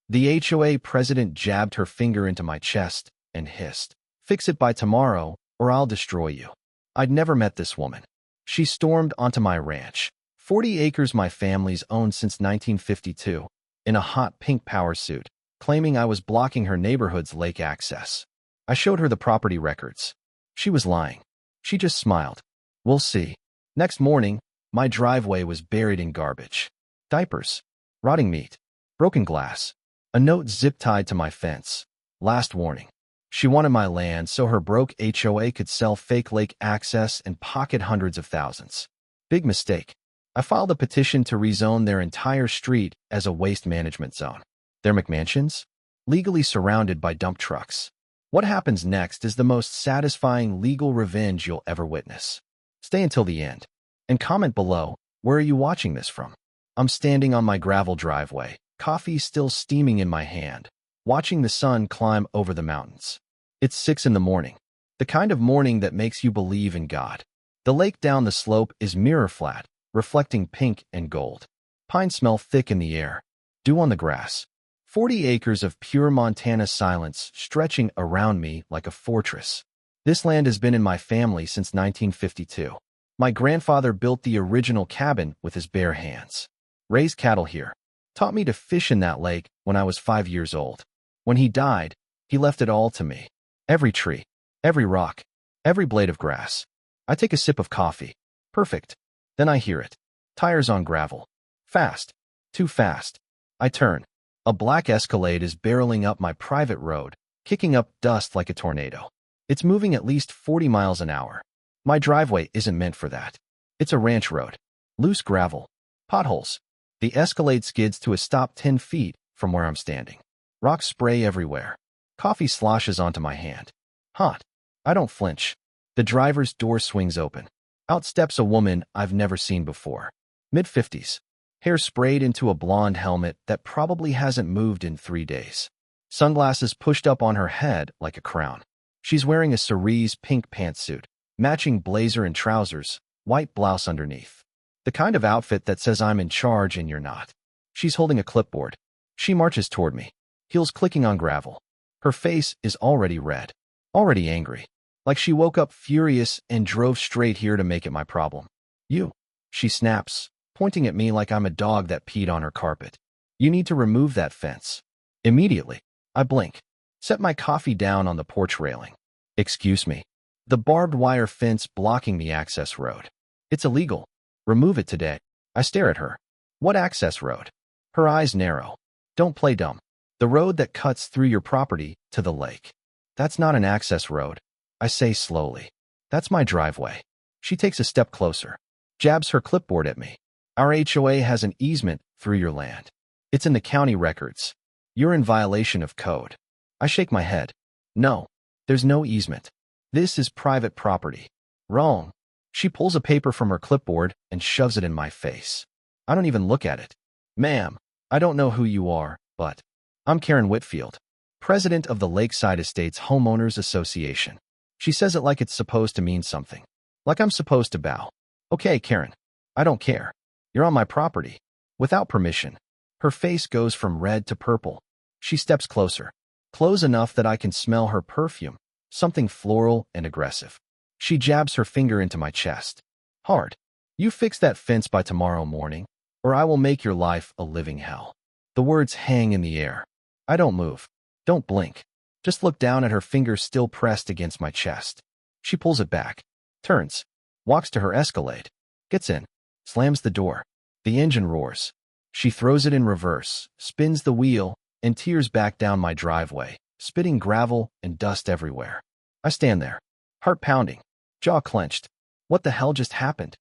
The HOA president jabbed her finger into my chest and hissed, "Fix it by tomorrow, or I'll destroy you." I'd never met this woman. She stormed onto my ranch, 40 acres my family's owned since 1952, in a hot pink power suit, claiming I was blocking her neighborhood's lake access. I showed her the property records. She was lying. She just smiled. "We'll see." Next morning, my driveway was buried in garbage. Diapers, rotting meat, broken glass, a note zip-tied to my fence. "Last warning." She wanted my land so her broke HOA could sell fake lake access and pocket hundreds of thousands. Big mistake. I filed a petition to rezone their entire street as a waste management zone. Their McMansions? Legally surrounded by dump trucks. What happens next is the most satisfying legal revenge you'll ever witness. Stay until the end. And comment below, where are you watching this from? I'm standing on my gravel driveway, coffee still steaming in my hand, watching the sun climb over the mountains. It's 6 in the morning. The kind of morning that makes you believe in God. The lake down the slope is mirror flat, reflecting pink and gold. Pines smell thick in the air. Dew on the grass. 40 acres of pure Montana silence stretching around me like a fortress. This land has been in my family since 1952. My grandfather built the original cabin with his bare hands. Raised cattle here. Taught me to fish in that lake when I was 5 years old. When he died, he left it all to me. Every tree, every rock, every blade of grass. I take a sip of coffee. Perfect. Then I hear it. Tires on gravel. Fast. Too fast. I turn. A black Escalade is barreling up my private road, kicking up dust like a tornado. It's moving at least 40 miles an hour. My driveway isn't meant for that. It's a ranch road. Loose gravel. Potholes. The Escalade skids to a stop 10 feet from where I'm standing. Rocks spray everywhere. Coffee sloshes onto my hand. Hot. I don't flinch. The driver's door swings open. Out steps a woman I've never seen before. Mid-50s. Hair sprayed into a blonde helmet that probably hasn't moved in 3 days. Sunglasses pushed up on her head like a crown. She's wearing a cerise pink pantsuit, matching blazer and trousers, white blouse underneath. The kind of outfit that says I'm in charge and you're not. She's holding a clipboard. She marches toward me, heels clicking on gravel. Her face is already red, already angry, like she woke up furious and drove straight here to make it my problem. "You," she snaps, pointing at me like I'm a dog that peed on her carpet. "You need to remove that fence." Immediately, I blink, set my coffee down on the porch railing. "Excuse me." The barbed wire fence blocking the access road. "It's illegal. Remove it today." I stare at her. "What access road?" Her eyes narrow. "Don't play dumb. The road that cuts through your property to the lake." "That's not an access road," I say slowly. "That's my driveway." She takes a step closer, jabs her clipboard at me. "Our HOA has an easement through your land. It's in the county records. You're in violation of code." I shake my head. "No, there's no easement. This is private property." "Wrong." She pulls a paper from her clipboard and shoves it in my face. I don't even look at it. "Ma'am, I don't know who you are, but I'm Karen Whitfield, president of the Lakeside Estates Homeowners Association." She says it like it's supposed to mean something. Like I'm supposed to bow. "Okay, Karen. I don't care. You're on my property. Without permission." Her face goes from red to purple. She steps closer. Close enough that I can smell her perfume. Something floral and aggressive. She jabs her finger into my chest. Hard. "You fix that fence by tomorrow morning, or I will make your life a living hell." The words hang in the air. I don't move. Don't blink. Just look down at her fingers still pressed against my chest. She pulls it back. Turns. Walks to her Escalade. Gets in. Slams the door. The engine roars. She throws it in reverse, spins the wheel, and tears back down my driveway, spitting gravel and dust everywhere. I stand there, heart pounding, jaw clenched. What the hell just happened?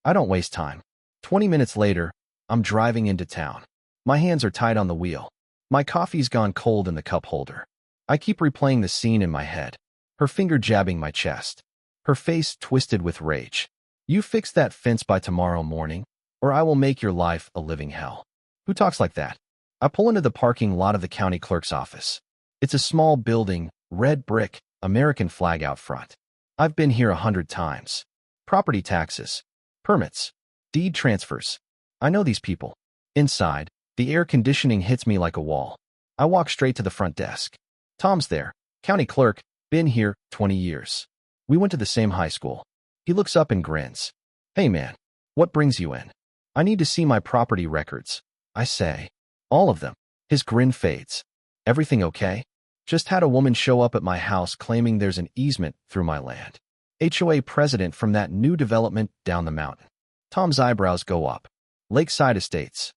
I don't waste time. 20 minutes later, I'm driving into town. My hands are tied on the wheel. My coffee's gone cold in the cup holder. I keep replaying the scene in my head, her finger jabbing my chest, her face twisted with rage. "You fix that fence by tomorrow morning, or I will make your life a living hell." Who talks like that? I pull into the parking lot of the county clerk's office. It's a small building, red brick, American flag out front. I've been here 100 times. Property taxes, permits, deed transfers. I know these people. Inside, the air conditioning hits me like a wall. I walk straight to the front desk. Tom's there. County clerk. Been here 20 years. We went to the same high school. He looks up and grins. Hey man, what brings you in? I need to see my property records. I say. All of them. His grin fades. Everything okay? Just had a woman show up at my house claiming there's an easement through my land. HOA President from that new development down the mountain. Tom's eyebrows go up. Lakeside Estates.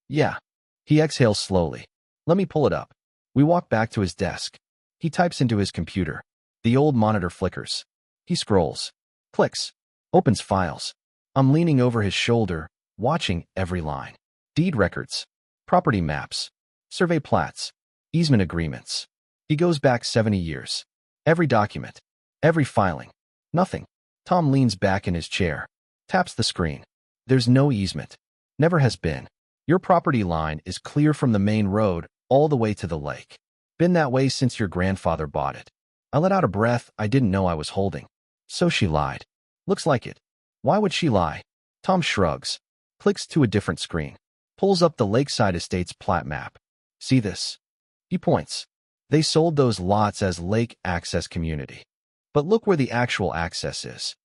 Yeah. He exhales slowly. Let me pull it up. We walk back to his desk. He types into his computer. The old monitor flickers. He scrolls. Clicks. Opens files. I'm leaning over his shoulder, watching every line. Deed records. Property maps. Survey plats. Easement agreements. He goes back 70 years. Every document. Every filing. Nothing. Tom leans back in his chair. Taps the screen. There's no easement. Never has been. Your property line is clear from the main road all the way to the lake. Been that way since your grandfather bought it. I let out a breath I didn't know I was holding. So she lied. Looks like it. Why would she lie? Tom shrugs. Clicks to a different screen. Pulls up the Lakeside Estates plat map. See this? He points. They sold those lots as lake access community. But look where the actual access is.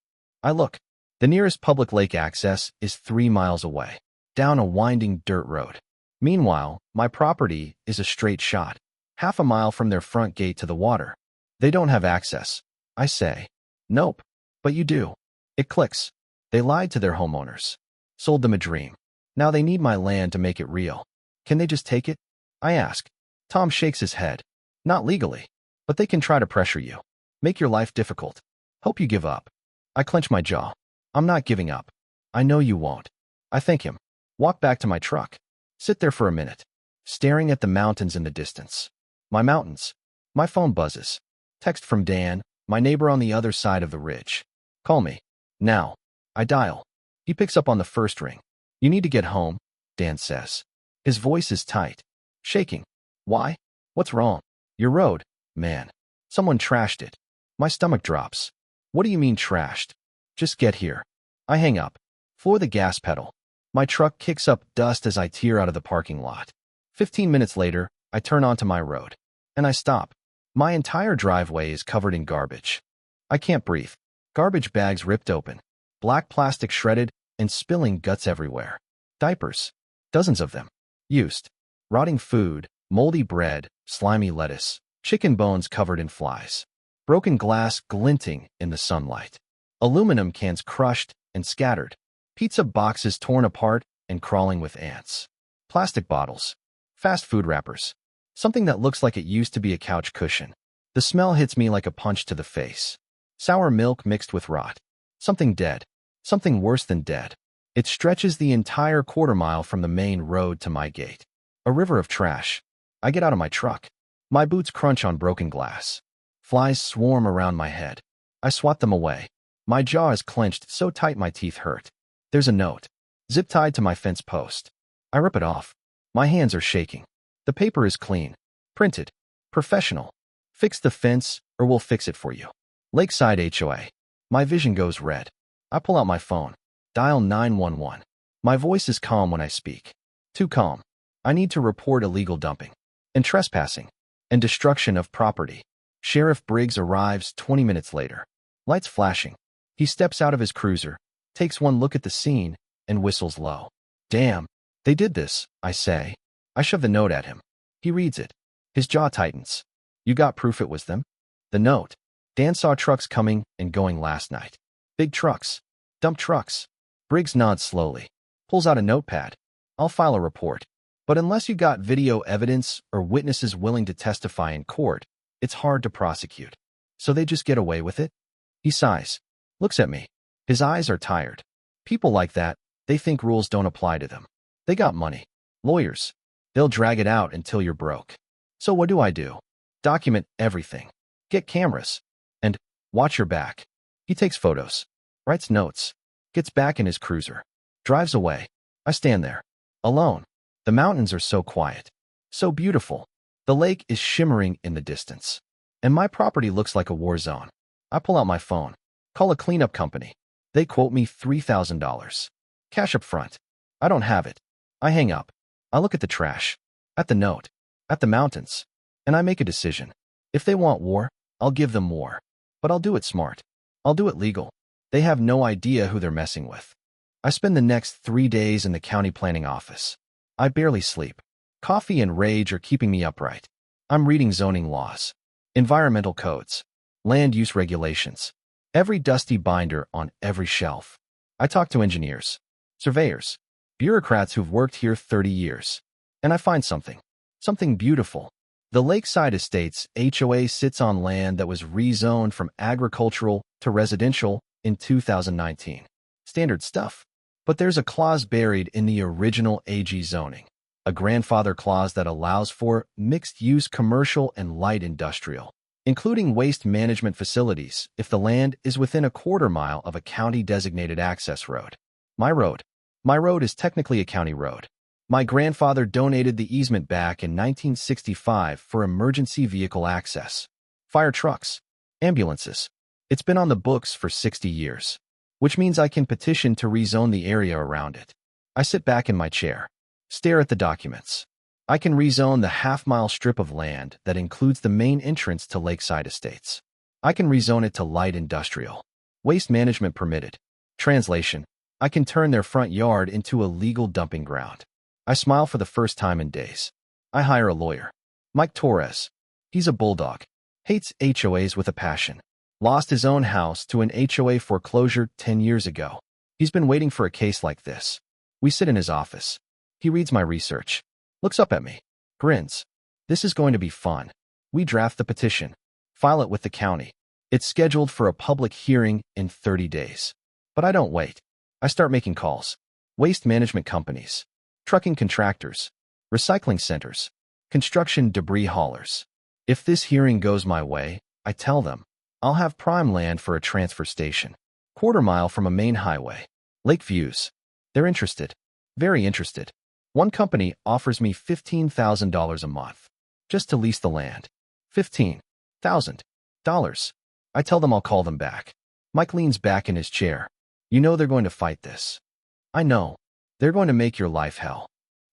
I look. The nearest public lake access is 3 miles away, down a winding dirt road. Meanwhile, my property is a straight shot, half a mile from their front gate to the water. They don't have access. I say. Nope. But you do. It clicks. They lied to their homeowners. Sold them a dream. Now they need my land to make it real. Can they just take it? I ask. Tom shakes his head. Not legally. But they can try to pressure you. Make your life difficult. Hope you give up. I clench my jaw. I'm not giving up. I know you won't. I thank him. Walk back to my truck. Sit there for a minute, staring at the mountains in the distance. My mountains. My phone buzzes. Text from Dan, my neighbor on the other side of the ridge. Call me. Now. I dial. He picks up on the first ring. You need to get home, Dan says. His voice is tight. Shaking. Why? What's wrong? Your road, man. Someone trashed it. My stomach drops. What do you mean trashed? Just get here. I hang up. Floor the gas pedal. My truck kicks up dust as I tear out of the parking lot. 15 minutes later, I turn onto my road. And I stop. My entire driveway is covered in garbage. I can't breathe. Garbage bags ripped open. Black plastic shredded and spilling guts everywhere. Diapers. Dozens of them. Used. Rotting food, moldy bread, slimy lettuce, chicken bones covered in flies. Broken glass glinting in the sunlight. Aluminum cans crushed and scattered. Pizza boxes torn apart and crawling with ants. Plastic bottles. Fast food wrappers. Something that looks like it used to be a couch cushion. The smell hits me like a punch to the face. Sour milk mixed with rot. Something dead. Something worse than dead. It stretches the entire quarter-mile from the main road to my gate. A river of trash. I get out of my truck. My boots crunch on broken glass. Flies swarm around my head. I swat them away. My jaw is clenched so tight my teeth hurt. There's a note. Zip-tied to my fence post. I rip it off. My hands are shaking. The paper is clean. Printed. Professional. Fix the fence or we'll fix it for you. Lakeside HOA. My vision goes red. I pull out my phone. Dial 911. My voice is calm when I speak. Too calm. I need to report illegal dumping. And trespassing. And destruction of property. Sheriff Briggs arrives 20 minutes later. Lights flashing. He steps out of his cruiser, takes one look at the scene, and whistles low. Damn. They did this, I say. I shove the note at him. He reads it. His jaw tightens. You got proof it was them? The note. Dan saw trucks coming and going last night. Big trucks. Dump trucks. Briggs nods slowly. Pulls out a notepad. I'll file a report. But unless you got video evidence or witnesses willing to testify in court, it's hard to prosecute. So they just get away with it? He sighs. Looks at me. His eyes are tired. People like that, they think rules don't apply to them. They got money. Lawyers. They'll drag it out until you're broke. So what do? Document everything. Get cameras. And watch your back. He takes photos. Writes notes. Gets back in his cruiser. Drives away. I stand there. Alone. The mountains are so quiet. So beautiful. The lake is shimmering in the distance. And my property looks like a war zone. I pull out my phone. Call a cleanup company. They quote me $3,000. Cash up front. I don't have it. I hang up. I look at the trash. At the note. At the mountains. And I make a decision. If they want war, I'll give them war. But I'll do it smart. I'll do it legal. They have no idea who they're messing with. I spend the next 3 days in the county planning office. I barely sleep. Coffee and rage are keeping me upright. I'm reading zoning laws, environmental codes, land use regulations, every dusty binder on every shelf. I talk to engineers, surveyors, bureaucrats who've worked here 30 years. And I find something beautiful. The Lakeside Estates HOA sits on land that was rezoned from agricultural to residential in 2019. Standard stuff. But there's a clause buried in the original AG zoning, a grandfather clause that allows for mixed-use commercial and light industrial, including waste management facilities if the land is within a quarter-mile of a county-designated access road. My road is technically a county road. My grandfather donated the easement back in 1965 for emergency vehicle access. Fire trucks, ambulances. It's been on the books for 60 years, which means I can petition to rezone the area around it. I sit back in my chair, stare at the documents. I can rezone the half-mile strip of land that includes the main entrance to Lakeside Estates. I can rezone it to light industrial. Waste management permitted. Translation: I can turn their front yard into a legal dumping ground. I smile for the first time in days. I hire a lawyer. Mike Torres. He's a bulldog. Hates HOAs with a passion. Lost his own house to an HOA foreclosure 10 years ago. He's been waiting for a case like this. We sit in his office. He reads my research, looks up at me, grins. This is going to be fun. We draft the petition, file it with the county. It's scheduled for a public hearing in 30 days. But I don't wait. I start making calls. Waste management companies, trucking contractors, recycling centers, construction debris haulers. If this hearing goes my way, I tell them, I'll have prime land for a transfer station, quarter-mile from a main highway. Lake views. They're interested. Very interested. One company offers me $15,000 a month just to lease the land. $15,000. I tell them I'll call them back. Mike leans back in his chair. You know they're going to fight this. I know. They're going to make your life hell.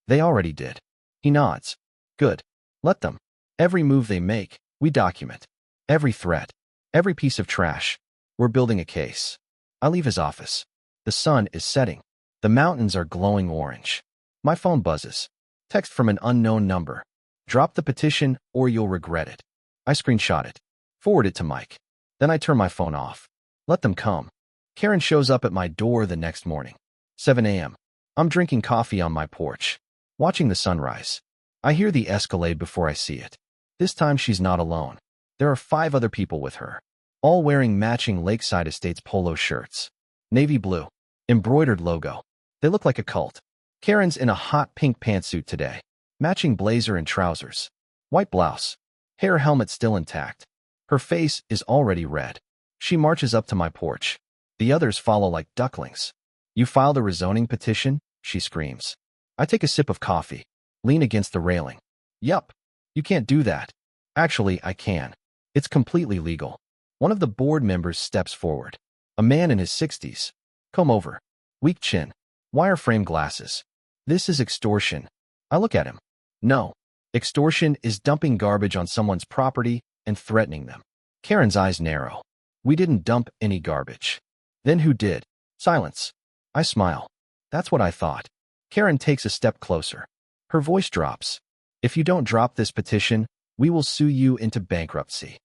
They already did. He nods. Good. Let them. Every move they make, we document. Every threat. Every piece of trash. We're building a case. I leave his office. The sun is setting. The mountains are glowing orange. My phone buzzes. Text from an unknown number. Drop the petition or you'll regret it. I screenshot it. Forward it to Mike. Then I turn my phone off. Let them come. Karen shows up at my door the next morning. 7 a.m. I'm drinking coffee on my porch, watching the sunrise. I hear the Escalade before I see it. This time she's not alone. There are 5 other people with her, all wearing matching Lakeside Estates polo shirts. Navy blue, embroidered logo. They look like a cult. Karen's in a hot pink pantsuit today, matching blazer and trousers. White blouse. Hair helmet still intact. Her face is already red. She marches up to my porch. The others follow like ducklings. You filed a rezoning petition? She screams. I take a sip of coffee, lean against the railing. Yup. You can't do that. Actually, I can. It's completely legal. One of the board members steps forward. A man in his 60s. Comb over. Weak chin. Wireframe glasses. This is extortion. I look at him. No. Extortion is dumping garbage on someone's property and threatening them. Karen's eyes narrow. We didn't dump any garbage. Then who did? Silence. I smile. That's what I thought. Karen takes a step closer. Her voice drops. If you don't drop this petition, we will sue you into bankruptcy.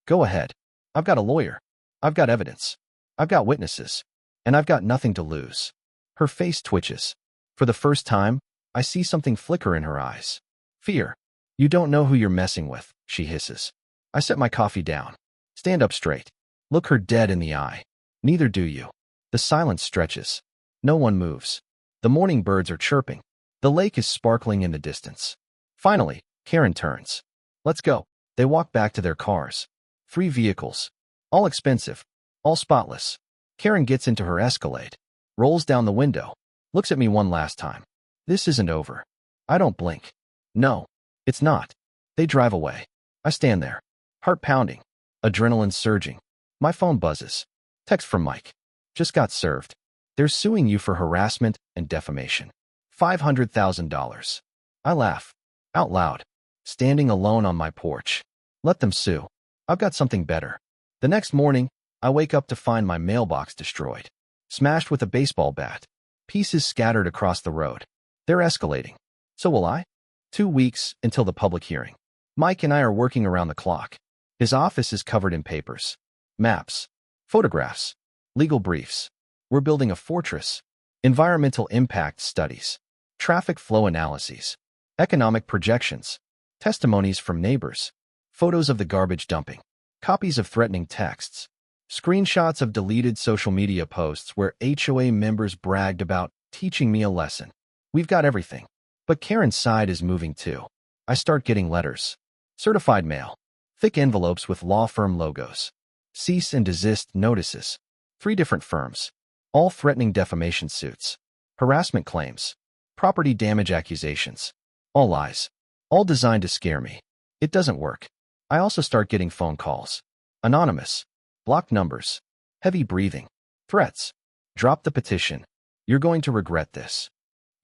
Go ahead. I've got a lawyer. I've got evidence. I've got witnesses. And I've got nothing to lose. Her face twitches. For the first time, I see something flicker in her eyes. Fear. You don't know who you're messing with, she hisses. I set my coffee down. Stand up straight. Look her dead in the eye. Neither do you. The silence stretches. No one moves. The morning birds are chirping. The lake is sparkling in the distance. Finally, Karen turns. Let's go. They walk back to their cars. 3 vehicles. All expensive. All spotless. Karen gets into her Escalade. Rolls down the window. Looks at me one last time. This isn't over. I don't blink. No, it's not. They drive away. I stand there. Heart pounding. Adrenaline surging. My phone buzzes. Text from Mike. Just got served. They're suing you for harassment and defamation. $500,000. I laugh. Out loud. standing alone on my porch. Let them sue. I've got something better. The next morning, I wake up to find my mailbox destroyed, smashed with a baseball bat, pieces scattered across the road. They're escalating. So will I? 2 weeks until the public hearing. Mike and I are working around the clock. His office is covered in papers, maps, photographs, legal briefs. We're building a fortress. Environmental impact studies, traffic flow analyses, economic projections, testimonies from neighbors, photos of the garbage dumping, copies of threatening texts, screenshots of deleted social media posts where HOA members bragged about teaching me a lesson. We've got everything. But Karen's side is moving too. I start getting letters, certified mail, thick envelopes with law firm logos, cease and desist notices, 3 different firms, all threatening defamation suits, harassment claims, property damage accusations, all lies, all designed to scare me. It doesn't work. I also start getting phone calls, anonymous, blocked numbers, heavy breathing, threats. Drop the petition. You're going to regret this.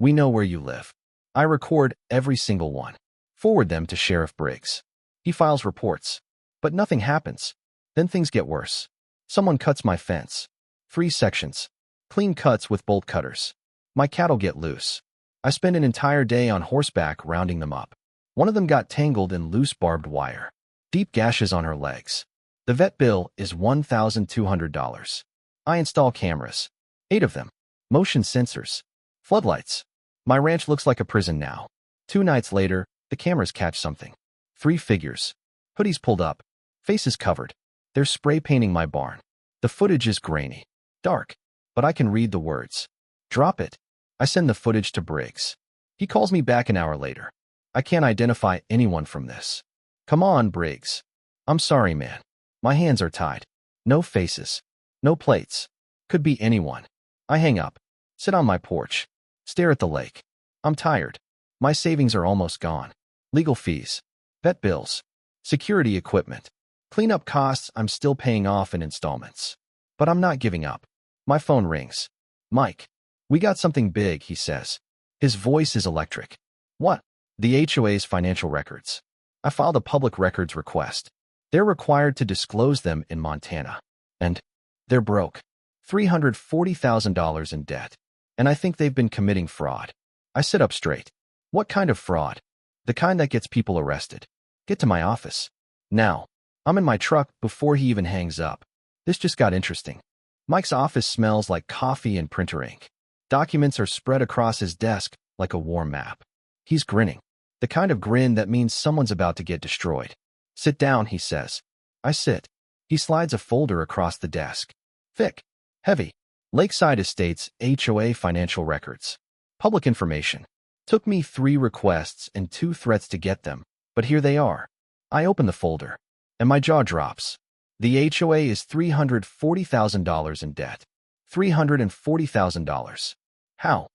We know where you live. I record every single one, forward them to Sheriff Briggs. He files reports, but nothing happens. Then things get worse. Someone cuts my fence. 3 sections. Clean cuts with bolt cutters. My cattle get loose. I spend an entire day on horseback rounding them up. One of them got tangled in loose barbed wire. Deep gashes on her legs. The vet bill is $1,200. I install cameras. 8 of them. Motion sensors. Floodlights. My ranch looks like a prison now. 2 nights later, the cameras catch something. 3 figures. Hoodies pulled up. Faces covered. They're spray painting my barn. The footage is grainy. Dark. But I can read the words. Drop it. I send the footage to Briggs. He calls me back an hour later. I can't identify anyone from this. Come on, Briggs. I'm sorry, man. My hands are tied. No faces. No plates. Could be anyone. I hang up. Sit on my porch. Stare at the lake. I'm tired. My savings are almost gone. Legal fees. Vet bills. Security equipment. Cleanup costs I'm still paying off in installments. But I'm not giving up. My phone rings. Mike. We got something big, he says. His voice is electric. What? The HOA's financial records. I filed a public records request. They're required to disclose them in Montana. And they're broke. $340,000 in debt. And I think they've been committing fraud. I sit up straight. What kind of fraud? The kind that gets people arrested. Get to my office. Now. I'm in my truck before he even hangs up. This just got interesting. Mike's office smells like coffee and printer ink. Documents are spread across his desk like a war map. He's grinning. The kind of grin that means someone's about to get destroyed. Sit down, he says. I sit. He slides a folder across the desk. Thick. Heavy. Lakeside Estates HOA financial records. Public information. Took me 3 requests and 2 threats to get them, but here they are. I open the folder, and my jaw drops. The HOA is $340,000 in debt. $340,000. How?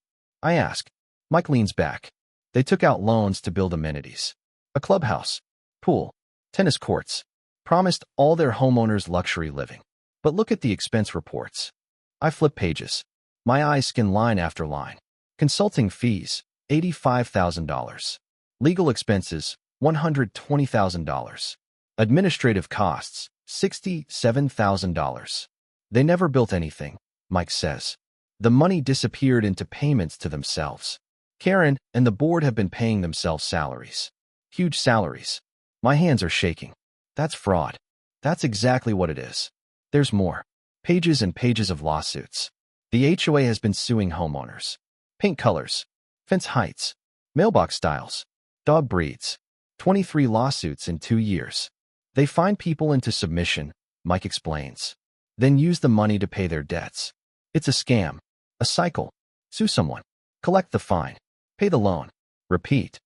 I ask. Mike leans back. They took out loans to build amenities. A clubhouse, pool, tennis courts. Promised all their homeowners luxury living. But look at the expense reports. I flip pages. My eyes scan line after line. Consulting fees, $85,000. Legal expenses, $120,000. Administrative costs, $67,000. They never built anything, Mike says. The money disappeared into payments to themselves. Karen and the board have been paying themselves salaries. Huge salaries. My hands are shaking. That's fraud. That's exactly what it is. There's more. Pages and pages of lawsuits. The HOA has been suing homeowners. Paint colors. Fence heights. Mailbox styles. Dog breeds. 23 lawsuits in 2 years. They fine people into submission, Mike explains. Then use the money to pay their debts. It's a scam. A cycle. Sue someone. Collect the fine. Pay the loan. Repeat.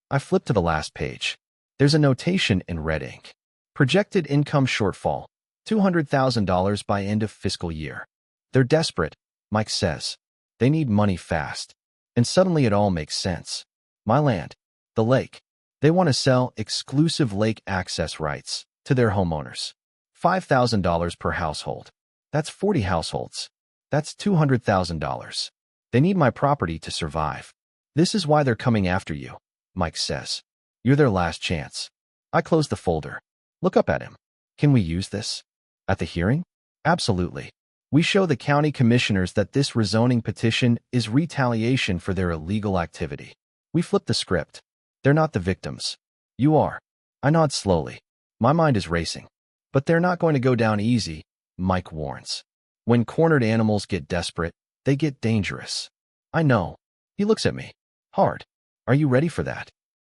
I flip to the last page. There's a notation in red ink. Projected income shortfall. $200,000 by end of fiscal year. They're desperate, Mike says. They need money fast. And suddenly it all makes sense. My land. The lake. They want to sell exclusive lake access rights to their homeowners. $5,000 per household. That's 40 households. That's $200,000. They need my property to survive. This is why they're coming after you, Mike says. You're their last chance. I close the folder. Look up at him. Can we use this? At the hearing? Absolutely. We show the county commissioners that this rezoning petition is retaliation for their illegal activity. We flip the script. They're not the victims. You are. I nod slowly. My mind is racing. But they're not going to go down easy, Mike warns. When cornered animals get desperate, they get dangerous. I know. He looks at me. Hard. Are you ready for that?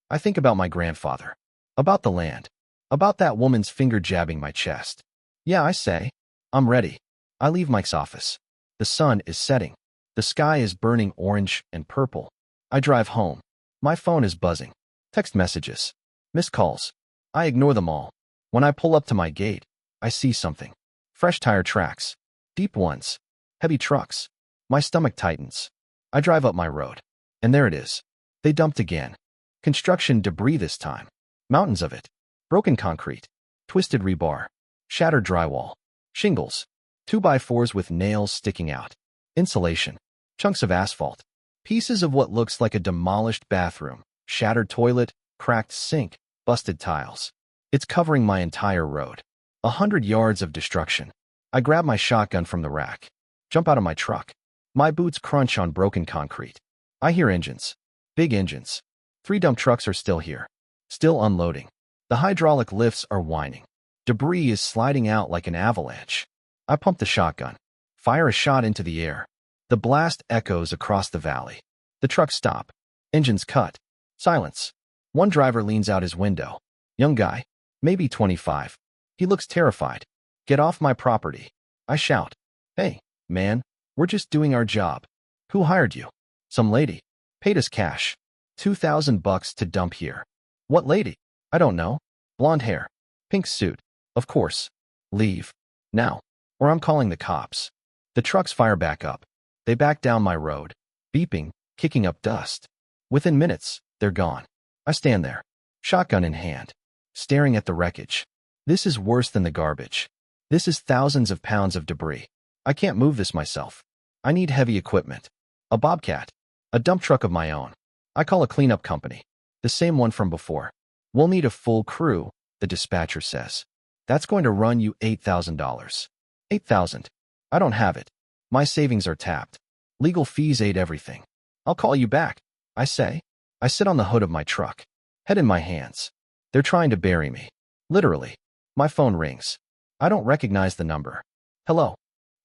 I think about my grandfather. About the land. About that woman's finger jabbing my chest. Yeah, I say. I'm ready. I leave Mike's office. The sun is setting. The sky is burning orange and purple. I drive home. My phone is buzzing. Text messages. Missed calls. I ignore them all. When I pull up to my gate, I see something. Fresh tire tracks. Deep ones. Heavy trucks. My stomach tightens. I drive up my road. And there it is. They dumped again. Construction debris this time. Mountains of it. Broken concrete. Twisted rebar. Shattered drywall. Shingles. 2x4s with nails sticking out. Insulation. Chunks of asphalt. Pieces of what looks like a demolished bathroom. Shattered toilet. Cracked sink. Busted tiles. It's covering my entire road. 100 yards of destruction. I grab my shotgun from the rack. Jump out of my truck. My boots crunch on broken concrete. I hear engines. Big engines. 3 dump trucks are still here. Still unloading. The hydraulic lifts are whining. Debris is sliding out like an avalanche. I pump the shotgun. Fire a shot into the air. The blast echoes across the valley. The trucks stop. Engines cut. Silence. One driver leans out his window. Young guy. Maybe 25. He looks terrified. Get off my property. I shout. Hey, man, we're just doing our job. Who hired you? Some lady. Paid us cash. $2,000 to dump here. What lady? I don't know. Blonde hair. Pink suit. Of course. Leave. Now. Or I'm calling the cops. The trucks fire back up. They back down my road. Beeping, kicking up dust. Within minutes, they're gone. I stand there. Shotgun in hand. Staring at the wreckage. This is worse than the garbage. This is thousands of pounds of debris. I can't move this myself. I need heavy equipment. A bobcat. A dump truck of my own. I call a cleanup company. The same one from before. We'll need a full crew, the dispatcher says. That's going to run you $8,000. $8,000. I don't have it. My savings are tapped. Legal fees ate everything. I'll call you back, I say. I sit on the hood of my truck. Head in my hands. They're trying to bury me. Literally. My phone rings. I don't recognize the number. Hello.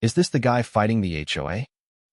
Is this the guy fighting the HOA?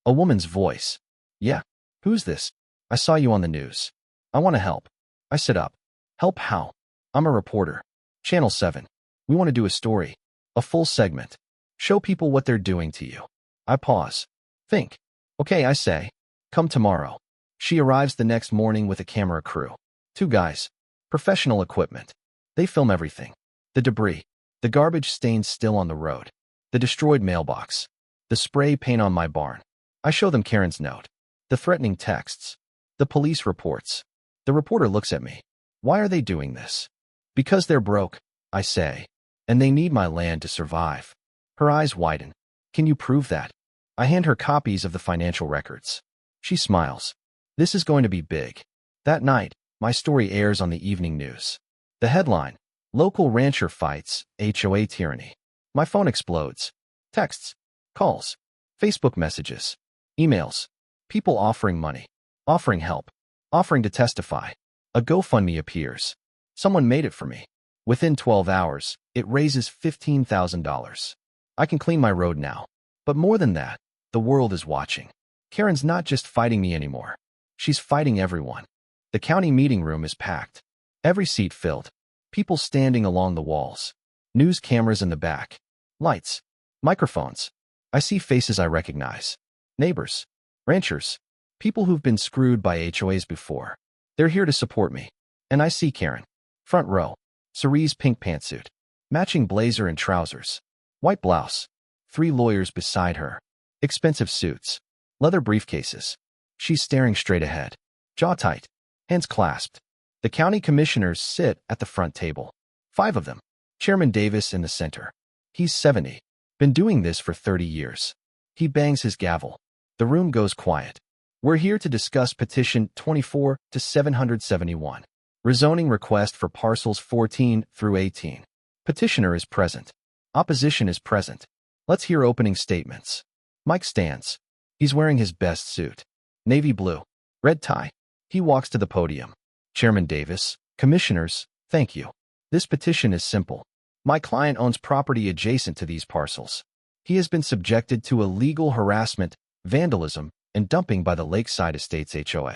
A woman's voice. Yeah. Who's this? I saw you on the news. I want to help. I sit up. Help how? I'm a reporter. Channel 7. We want to do a story. A full segment. Show people what they're doing to you. I pause. Think. Okay, I say. Come tomorrow. She arrives the next morning with a camera crew. 2 guys. Professional equipment. They film everything. The debris. The garbage stains still on the road. The destroyed mailbox. The spray paint on my barn. I show them Karen's note. The threatening texts. The police reports. The reporter looks at me. Why are they doing this? Because they're broke, I say. And they need my land to survive. Her eyes widen. Can you prove that? I hand her copies of the financial records. She smiles. This is going to be big. That night, my story airs on the evening news. The headline, Local Rancher Fights, HOA Tyranny. My phone explodes. Texts, calls, Facebook messages, emails, people offering money, offering help, offering to testify. A GoFundMe appears. Someone made it for me. Within 12 hours, it raises $15,000. I can clean my road now. But more than that, the world is watching. Karen's not just fighting me anymore. She's fighting everyone. The county meeting room is packed. Every seat filled. People standing along the walls. News cameras in the back. Lights. Microphones. I see faces I recognize. Neighbors. Ranchers. People who've been screwed by HOAs before. They're here to support me. And I see Karen. Front row. Cerise pink pantsuit. Matching blazer and trousers. White blouse. 3 lawyers beside her. Expensive suits. Leather briefcases. She's staring straight ahead. Jaw tight. Hands clasped. The county commissioners sit at the front table. 5 of them. Chairman Davis in the center. He's 70. Been doing this for 30 years. He bangs his gavel. The room goes quiet. We're here to discuss petition 24 to 771. Rezoning request for parcels 14 through 18. Petitioner is present. Opposition is present. Let's hear opening statements. Mike stands. He's wearing his best suit. Navy blue. Red tie. He walks to the podium. Chairman Davis, Commissioners, thank you. This petition is simple. My client owns property adjacent to these parcels. He has been subjected to illegal harassment, vandalism, and dumping by the Lakeside HOA.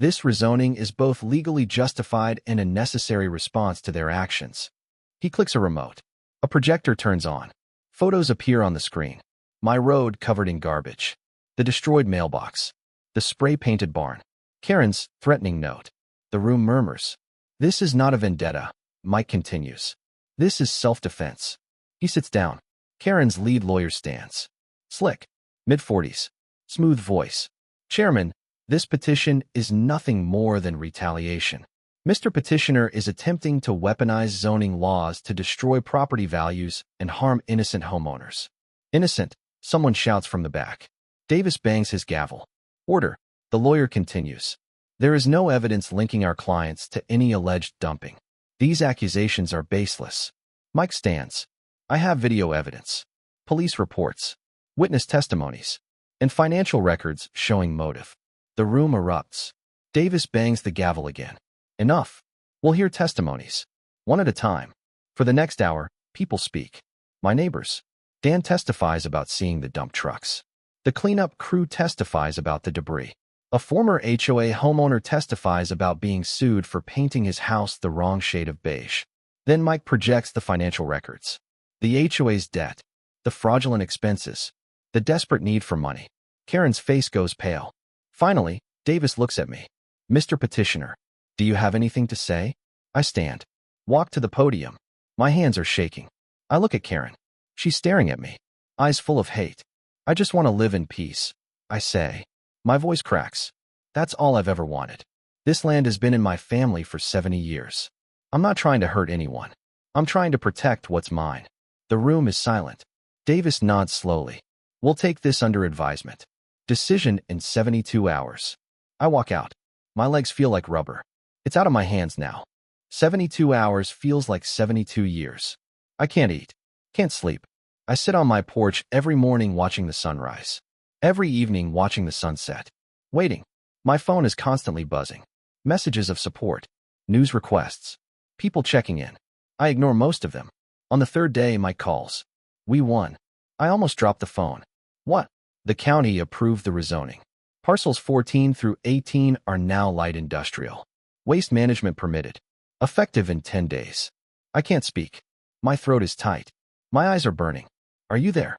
This rezoning is both legally justified and a necessary response to their actions. He clicks a remote. A projector turns on. Photos appear on the screen. My road covered in garbage. The destroyed mailbox. The spray-painted barn. Karen's threatening note. The room murmurs. This is not a vendetta, Mike continues. This is self-defense. He sits down. Karen's lead lawyer stands. Slick. Mid-40s. Smooth voice. Chairman, this petition is nothing more than retaliation. Mr. Petitioner is attempting to weaponize zoning laws to destroy property values and harm innocent homeowners. Innocent, someone shouts from the back. Davis bangs his gavel. Order. The lawyer continues. There is no evidence linking our clients to any alleged dumping. These accusations are baseless. Mike stands. I have video evidence, police reports, witness testimonies, and financial records showing motive. The room erupts. Davis bangs the gavel again. Enough. We'll hear testimonies. One at a time. For the next hour, people speak. My neighbors. Dan testifies about seeing the dump trucks. The cleanup crew testifies about the debris. A former HOA homeowner testifies about being sued for painting his house the wrong shade of beige. Then Mike projects the financial records. The HOA's debt. The fraudulent expenses. The desperate need for money. Karen's face goes pale. Finally, Davis looks at me. Mr. Petitioner, do you have anything to say? I stand. Walk to the podium. My hands are shaking. I look at Karen. She's staring at me. Eyes full of hate. I just want to live in peace, I say. My voice cracks. That's all I've ever wanted. This land has been in my family for 70 years. I'm not trying to hurt anyone. I'm trying to protect what's mine. The room is silent. Davis nods slowly. We'll take this under advisement. Decision in 72 hours. I walk out. My legs feel like rubber. It's out of my hands now. 72 hours feels like 72 years. I can't eat. Can't sleep. I sit on my porch every morning watching the sunrise. Every evening watching the sunset. Waiting. My phone is constantly buzzing. Messages of support. News requests. People checking in. I ignore most of them. On the third day, Mike calls. We won. I almost dropped the phone. What? The county approved the rezoning. Parcels 14 through 18 are now light industrial. Waste management permitted. Effective in 10 days. I can't speak. My throat is tight. My eyes are burning. Are you there?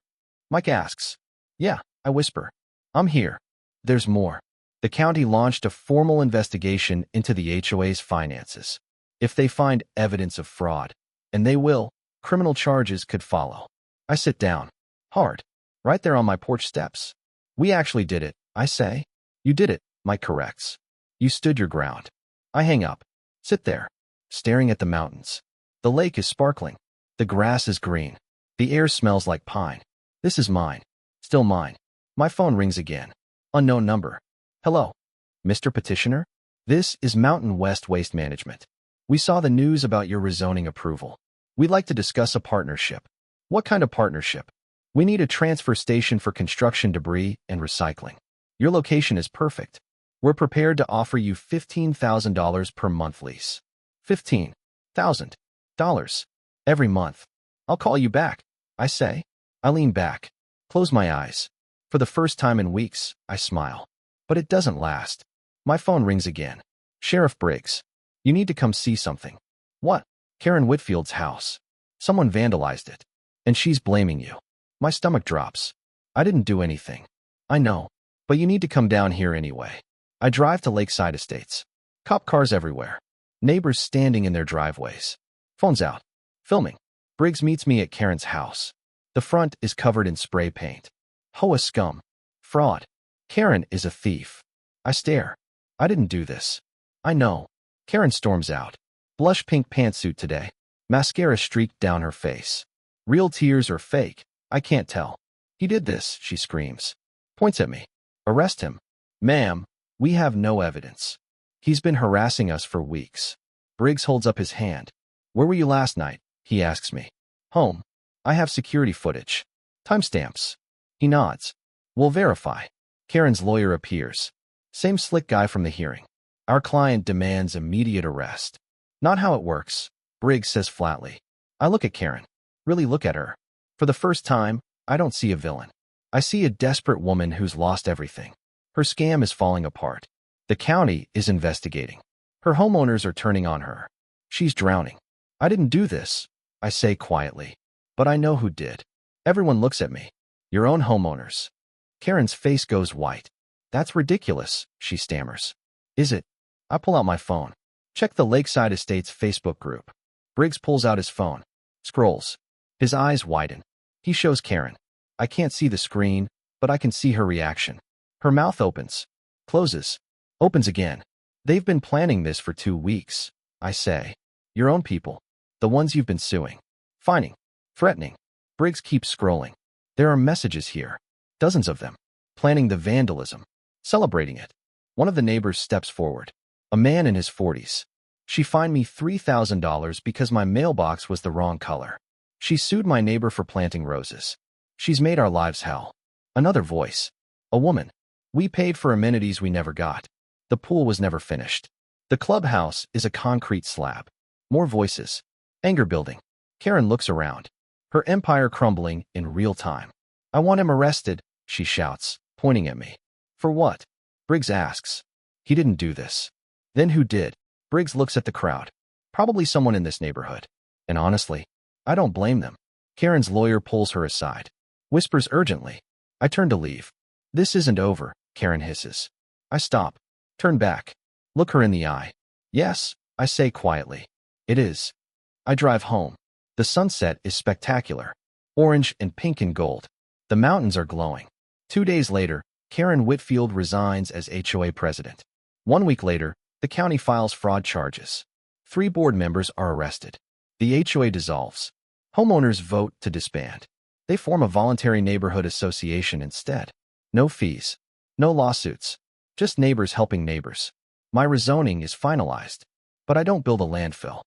Mike asks. Yeah, I whisper. I'm here. There's more. The county launched a formal investigation into the HOA's finances. If they find evidence of fraud, and they will, criminal charges could follow. I sit down. Hard. Right there on my porch steps. We actually did it, I say. You did it, Mike corrects. You stood your ground. I hang up. Sit there. Staring at the mountains. The lake is sparkling. The grass is green. The air smells like pine. This is mine. Still mine. My phone rings again. Unknown number. Hello. Mr. Petitioner? This is Mountain West Waste Management. We saw the news about your rezoning approval. We'd like to discuss a partnership. What kind of partnership? We need a transfer station for construction debris and recycling. Your location is perfect. We're prepared to offer you $15,000 per month lease. $15,000 every month. I'll call you back, I say. I lean back, close my eyes. For the first time in weeks, I smile. But it doesn't last. My phone rings again. Sheriff Briggs. You need to come see something. What? Karen Whitfield's house. Someone vandalized it. And she's blaming you. My stomach drops. I didn't do anything. I know. But you need to come down here anyway. I drive to Lakeside Estates. Cop cars everywhere. Neighbors standing in their driveways. Phone's out. Filming. Briggs meets me at Karen's house. The front is covered in spray paint. HOA scum. Fraud. Karen is a thief. I stare. I didn't do this. I know. Karen storms out. Blush pink pantsuit today. Mascara streaked down her face. Real tears or fake, I can't tell. He did this, she screams. Points at me. Arrest him. Ma'am, we have no evidence. He's been harassing us for weeks. Briggs holds up his hand. Where were you last night? He asks me. Home. I have security footage. Timestamps. He nods. We'll verify. Karen's lawyer appears. Same slick guy from the hearing. Our client demands immediate arrest. Not how it works, Briggs says flatly. I look at Karen. Really look at her. For the first time, I don't see a villain. I see a desperate woman who's lost everything. Her scam is falling apart. The county is investigating. Her homeowners are turning on her. She's drowning. I didn't do this, I say quietly. But I know who did. Everyone looks at me. Your own homeowners. Karen's face goes white. That's ridiculous, she stammers. Is it? I pull out my phone. Check the Lakeside Estates Facebook group. Briggs pulls out his phone. Scrolls. His eyes widen. He shows Karen. I can't see the screen, but I can see her reaction. Her mouth opens. Closes. Opens again. They've been planning this for 2 weeks, I say. Your own people. The ones you've been suing. Fining. Threatening. Briggs keeps scrolling. There are messages here. Dozens of them. Planning the vandalism. Celebrating it. One of the neighbors steps forward. A man in his 40s. She fined me $3,000 because my mailbox was the wrong color. She sued my neighbor for planting roses. She's made our lives hell. Another voice. A woman. We paid for amenities we never got. The pool was never finished. The clubhouse is a concrete slab. More voices. Anger building. Karen looks around. Her empire crumbling in real time. I want him arrested, she shouts, pointing at me. For what? Briggs asks. He didn't do this. Then who did? Briggs looks at the crowd. Probably someone in this neighborhood. And honestly, I don't blame them. Karen's lawyer pulls her aside. Whispers urgently. I turn to leave. This isn't over, Karen hisses. I stop. Turn back. Look her in the eye. Yes, I say quietly. It is. I drive home. The sunset is spectacular. Orange and pink and gold. The mountains are glowing. 2 days later, Karen Whitfield resigns as HOA president. 1 week later, the county files fraud charges. 3 board members are arrested. The HOA dissolves. Homeowners vote to disband. They form a voluntary neighborhood association instead. No fees. No lawsuits. Just neighbors helping neighbors. My rezoning is finalized. But I don't build a landfill.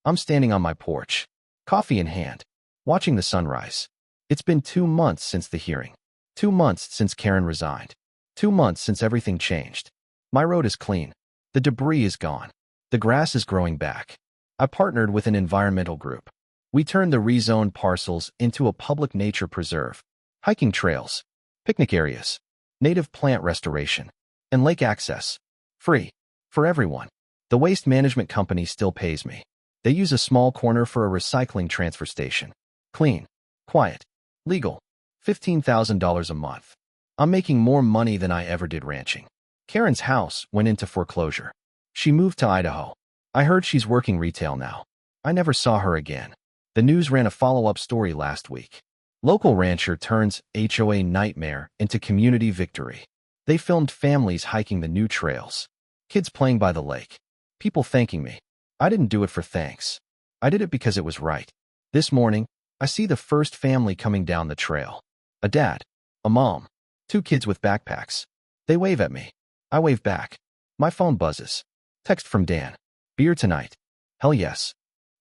I'm standing on my porch, coffee in hand, watching the sunrise. It's been 2 months since the hearing. 2 months since Karen resigned. 2 months since everything changed. My road is clean. The debris is gone. The grass is growing back. I partnered with an environmental group. We turned the rezoned parcels into a public nature preserve, hiking trails, picnic areas, native plant restoration, and lake access. Free. For everyone. The waste management company still pays me. They use a small corner for a recycling transfer station. Clean. Quiet. Legal. $15,000 a month. I'm making more money than I ever did ranching. Karen's house went into foreclosure. She moved to Idaho. I heard she's working retail now. I never saw her again. The news ran a follow-up story last week. Local rancher turns HOA nightmare into community victory. They filmed families hiking the new trails. Kids playing by the lake. People thanking me. I didn't do it for thanks. I did it because it was right. This morning, I see the first family coming down the trail. A dad. A mom. 2 kids with backpacks. They wave at me. I wave back. My phone buzzes. Text from Dan. Beer tonight. Hell yes.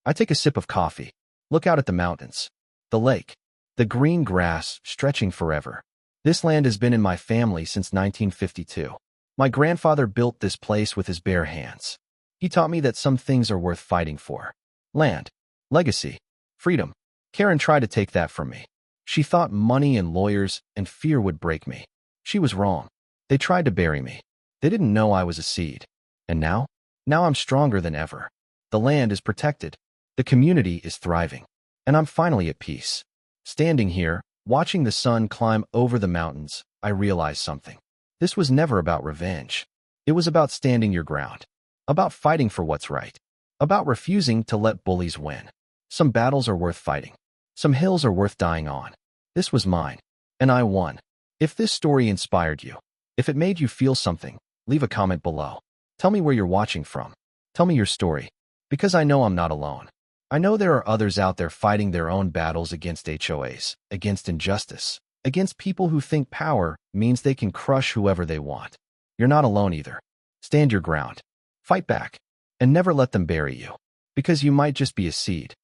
I take a sip of coffee. Look out at the mountains. The lake. The green grass stretching forever. This land has been in my family since 1952. My grandfather built this place with his bare hands. He taught me that some things are worth fighting for. Land. Legacy. Freedom. Karen tried to take that from me. She thought money and lawyers and fear would break me. She was wrong. They tried to bury me. They didn't know I was a seed. And now? Now I'm stronger than ever. The land is protected. The community is thriving. And I'm finally at peace. Standing here, watching the sun climb over the mountains, I realized something. This was never about revenge. It was about standing your ground. About fighting for what's right. About refusing to let bullies win. Some battles are worth fighting. Some hills are worth dying on. This was mine. And I won. If this story inspired you, if it made you feel something, leave a comment below. Tell me where you're watching from. Tell me your story. Because I know I'm not alone. I know there are others out there fighting their own battles against HOAs, against injustice, against people who think power means they can crush whoever they want. You're not alone either. Stand your ground. Fight back. And never let them bury you. because you might just be a seed.